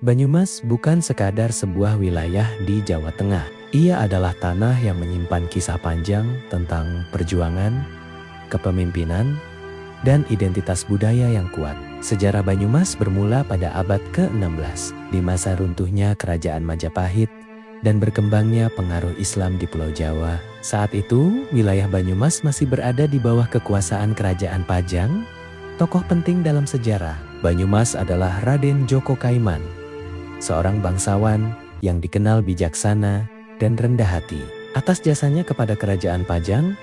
Banyumas bukan sekadar sebuah wilayah di Jawa Tengah. Ia adalah tanah yang menyimpan kisah panjang tentang perjuangan, kepemimpinan, dan identitas budaya yang kuat. Sejarah Banyumas bermula pada abad ke-16, di masa runtuhnya Kerajaan Majapahit dan berkembangnya pengaruh Islam di Pulau Jawa. Saat itu, wilayah Banyumas masih berada di bawah kekuasaan Kerajaan Pajang. Tokoh penting dalam sejarah Banyumas adalah Raden Djoko Kaiman, seorang bangsawan yang dikenal bijaksana dan rendah hati. Atas jasanya kepada Kerajaan Pajang,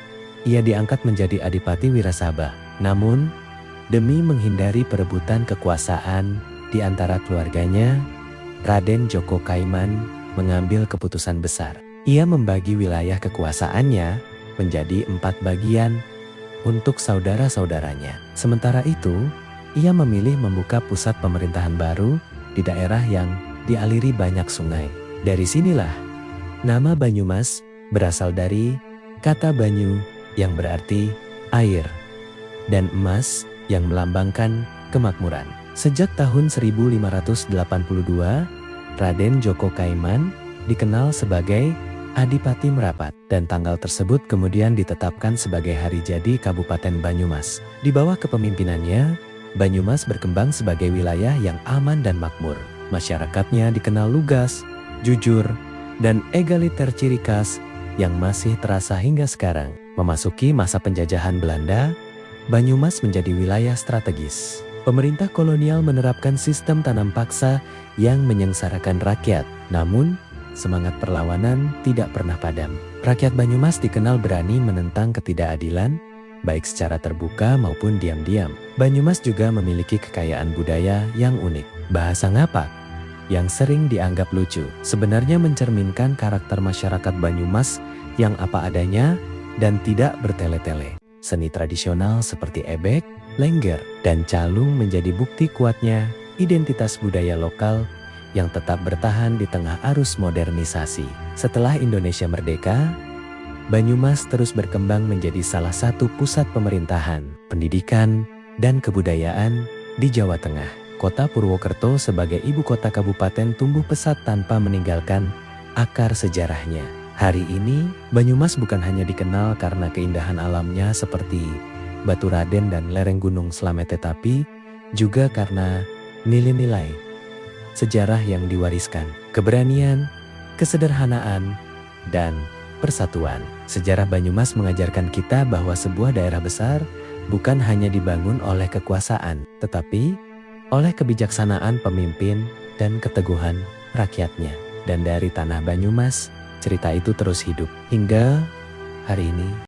ia diangkat menjadi Adipati Wirasabah. Namun, demi menghindari perebutan kekuasaan di antara keluarganya, Raden Djoko Kaiman mengambil keputusan besar. Ia membagi wilayah kekuasaannya menjadi 4 bagian untuk saudara-saudaranya. Sementara itu, ia memilih membuka pusat pemerintahan baru di daerah yang dialiri banyak sungai. Dari sinilah, nama Banyumas berasal dari kata banyu yang berarti air dan emas yang melambangkan kemakmuran. Sejak tahun 1582, Raden Djoko Kaiman dikenal sebagai Adipati Merapat dan tanggal tersebut kemudian ditetapkan sebagai hari jadi Kabupaten Banyumas. Di bawah kepemimpinannya, Banyumas berkembang sebagai wilayah yang aman dan makmur. Masyarakatnya dikenal lugas, jujur, dan egaliter, ciri khas yang masih terasa hingga sekarang. Memasuki masa penjajahan Belanda, Banyumas menjadi wilayah strategis. Pemerintah kolonial menerapkan sistem tanam paksa yang menyengsarakan rakyat. Namun, semangat perlawanan tidak pernah padam. Rakyat Banyumas dikenal berani menentang ketidakadilan, baik secara terbuka maupun diam-diam. Banyumas juga memiliki kekayaan budaya yang unik. Bahasa Ngapak yang sering dianggap lucu, sebenarnya mencerminkan karakter masyarakat Banyumas yang apa adanya dan tidak bertele-tele. Seni tradisional seperti ebek, lengger, dan calung menjadi bukti kuatnya identitas budaya lokal yang tetap bertahan di tengah arus modernisasi. Setelah Indonesia merdeka, Banyumas terus berkembang menjadi salah satu pusat pemerintahan, pendidikan, dan kebudayaan di Jawa Tengah. Kota Purwokerto sebagai ibu kota kabupaten tumbuh pesat tanpa meninggalkan akar sejarahnya. Hari ini, Banyumas bukan hanya dikenal karena keindahan alamnya seperti Batu Raden dan lereng Gunung Slamet, tetapi juga karena nilai-nilai sejarah yang diwariskan, keberanian, kesederhanaan, dan persatuan. Sejarah Banyumas mengajarkan kita bahwa sebuah daerah besar bukan hanya dibangun oleh kekuasaan, tetapi oleh kebijaksanaan pemimpin dan keteguhan rakyatnya. Dan dari tanah Banyumas, cerita itu terus hidup hingga hari ini.